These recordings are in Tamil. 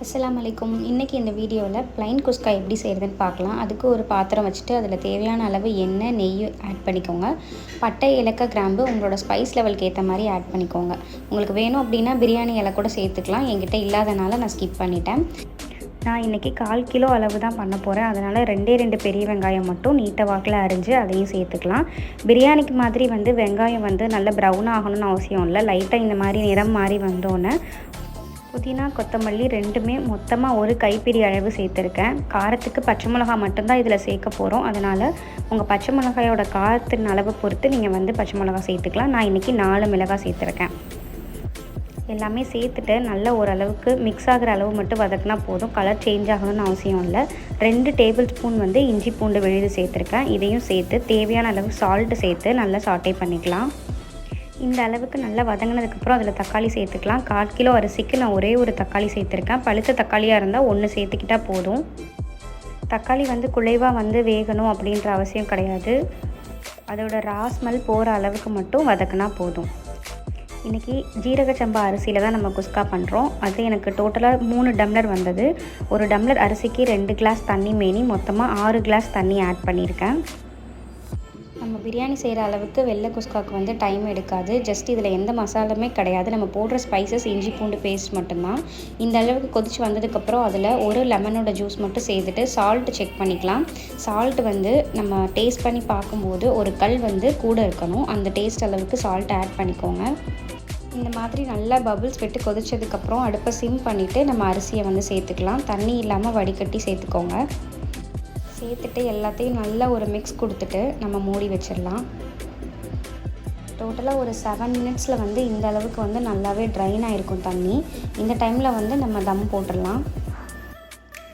அஸ்ஸலாமு அலைக்கும். இன்றைக்கி இந்த வீடியோவில் ப்ளைன் குஸ்கா எப்படி செய்கிறதுன்னு பார்க்கலாம். அதுக்கு ஒரு பாத்திரம் வச்சுட்டு அதில் தேவையான அளவு எண்ணெய், நெய் ஆட் பண்ணிக்கோங்க. பட்டை, ஏலக்காய், கிராம்பு உங்களோட ஸ்பைஸ் லெவலுக்கு ஏற்ற மாதிரி ஆட் பண்ணிக்கோங்க. உங்களுக்கு வேணும் அப்படின்னா பிரியாணி இலை கூட சேர்த்துக்கலாம். என்கிட்ட இல்லாதனால நான் ஸ்கிப் பண்ணிட்டேன். நான் இன்றைக்கி 1/4 கிலோ அளவு தான் பண்ண போகிறேன். அதனால் 2 பெரிய வெங்காயம் மட்டும் நீட்ட வாக்கில் அரிஞ்சு அதையும் சேர்த்துக்கலாம். பிரியாணிக்கு மாதிரி வெங்காயம் நல்ல ப்ரௌன் ஆகணும்னு அவசியம் இல்லை. லைட்டாக இந்த மாதிரி நிறம் மாதிரி வந்தோன்னே புதினா, கொத்தமல்லி ரெண்டுமே மொத்தமாக ஒரு கைப்பிடி அளவு சேர்த்துருக்கேன். காரத்துக்கு பச்சை மிளகாய் மட்டும்தான் இதில் சேர்க்க போகிறோம். அதனால் உங்கள் பச்சை மிளகாயோட காரத்தின் அளவை பொறுத்து நீங்கள் பச்சை மிளகாய் சேர்த்துக்கலாம். நான் இன்றைக்கி 4 மிளகாய் சேர்த்துருக்கேன். எல்லாமே சேர்த்துட்டு நல்ல ஓரளவுக்கு மிக்ஸ் ஆகிற அளவு மட்டும் வதக்கினா போதும். கலர் சேஞ்ச் ஆகணும்னு அவசியம் இல்லை. 2 டேபிள் ஸ்பூன் இஞ்சி பூண்டு விழுது சேர்த்துருக்கேன். இதையும் சேர்த்து தேவையான அளவு சால்ட்டு சேர்த்து நல்லா சாட்டே பண்ணிக்கலாம். இந்த அளவுக்கு நல்லா வதங்கினதுக்கப்புறம் அதில் தக்காளி சேர்த்துக்கலாம். 1/4 கிலோ அரிசிக்கு நான் ஒரே ஒரு தக்காளி சேர்த்துருக்கேன். பழுத்த தக்காளியாக இருந்தால் 1 சேர்த்துக்கிட்டால் போதும். தக்காளி குழைவாக வேகணும் அப்படின்ற அவசியம் கிடையாது. அதோட ஸ்மெல் போகிற அளவுக்கு மட்டும் வதக்கினா போதும். இன்றைக்கி ஜீரக சம்பா அரிசியில் தான் நம்ம குஸ்கா பண்ணுறோம். அது எனக்கு டோட்டலாக 3 டம்ளர் வந்தது. ஒரு டம்ளர் அரிசிக்கு 2 கிளாஸ் தண்ணி மேனி மொத்தமாக 6 கிளாஸ் தண்ணி ஆட் பண்ணியிருக்கேன். நம்ம பிரியாணி செய்கிற அளவுக்கு வெள்ளை குஸ்காவுக்கு டைம் எடுக்காது. ஜஸ்ட் இதில் எந்த மசாலாமே கிடையாது. நம்ம போடுற ஸ்பைசஸ் இஞ்சி பூண்டு பேஸ்ட் மட்டும்தான். இந்த அளவுக்கு கொதிச்சு வந்ததுக்கப்புறம் அதில் ஒரு லெமனோட ஜூஸ் மட்டும் சேர்த்துட்டு சால்ட்டு செக் பண்ணிக்கலாம். சால்ட்டு நம்ம டேஸ்ட் பண்ணி பார்க்கும்போது ஒரு கல் கூட இருக்கணும். அந்த டேஸ்ட் அளவுக்கு சால்ட் ஆட் பண்ணிக்கோங்க. இந்த மாதிரி நல்லா பபிள்ஸ் விட்டு கொதிச்சதுக்கப்புறம் அடுப்பை சிம் பண்ணிவிட்டு நம்ம அரிசியை சேர்த்துக்கலாம். தண்ணி இல்லாமல் வடிகட்டி சேர்த்துக்கோங்க. சேர்த்துட்டு எல்லாத்தையும் நல்லா ஒரு மிக்ஸ் கொடுத்துட்டு நம்ம மூடி வச்சிடலாம். டோட்டலாக ஒரு 7 மினிட்ஸில் இந்த அளவுக்கு நல்லாவே ட்ரைன் ஆகிருக்கும் தண்ணி. இந்த டைமில் நம்ம தம் போட்டுடலாம்.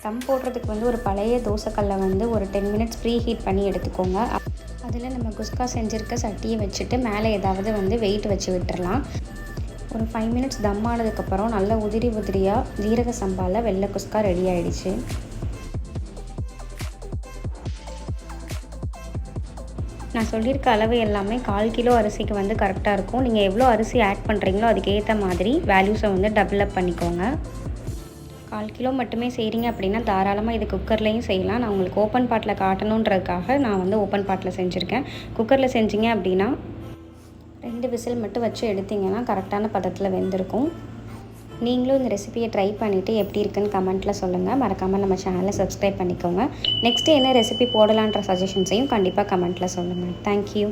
தம் போடுறதுக்கு ஒரு பழைய தோசைக்கல்லை ஒரு 10 மினிட்ஸ் ப்ரீ ஹீட் பண்ணி எடுத்துக்கோங்க. அதில் நம்ம குஸ்கா செஞ்சுருக்க சட்டியை வச்சுட்டு மேலே ஏதாவது வெயிட் வச்சு விட்டுறலாம். ஒரு 5 மினிட்ஸ் தம் ஆனதுக்கப்புறம் நல்லா உதிரியாக ஜீரக சம்பாவில் வெள்ளை குஸ்கா ரெடி ஆகிடுச்சு. நான் சொல்லியிருக்க அளவு எல்லாமே 1/4 கிலோ அரிசிக்கு கரெக்டாக இருக்கும். நீங்கள் எவ்வளோ அரிசி ஆட் பண்ணுறீங்களோ அதுக்கேற்ற மாதிரி வேல்யூஸை டபுள் பண்ணிக்கோங்க. 1/4 கிலோ மட்டுமே செய்கிறீங்க அப்படின்னா தாராளமாக இது குக்கர்லேயும் செய்யலாம். நான் உங்களுக்கு ஓப்பன் பாட்டில் காட்டணுன்றதுக்காக நான் ஓப்பன் பாட்டில் செஞ்சுருக்கேன். குக்கரில் செஞ்சீங்க அப்படின்னா 2 விசில் மட்டும் வச்சு எடுத்திங்கன்னா கரெக்டான பதத்தில் வெந்திருக்கும். நீங்களும் இந்த ரெசிபியை ட்ரை பண்ணிவிட்டு எப்படி இருக்குன்னு கமெண்ட்டில் சொல்லுங்கள். மறக்காமல் நம்ம சேனலை சப்ஸ்கிரைப் பண்ணிக்கோங்க. நெக்ஸ்ட்டு என்ன ரெசிபி போடலான்ற சஜஷன்ஸையும் கண்டிப்பாக கமெண்ட்டில் சொல்லுங்கள். தேங்க்யூ.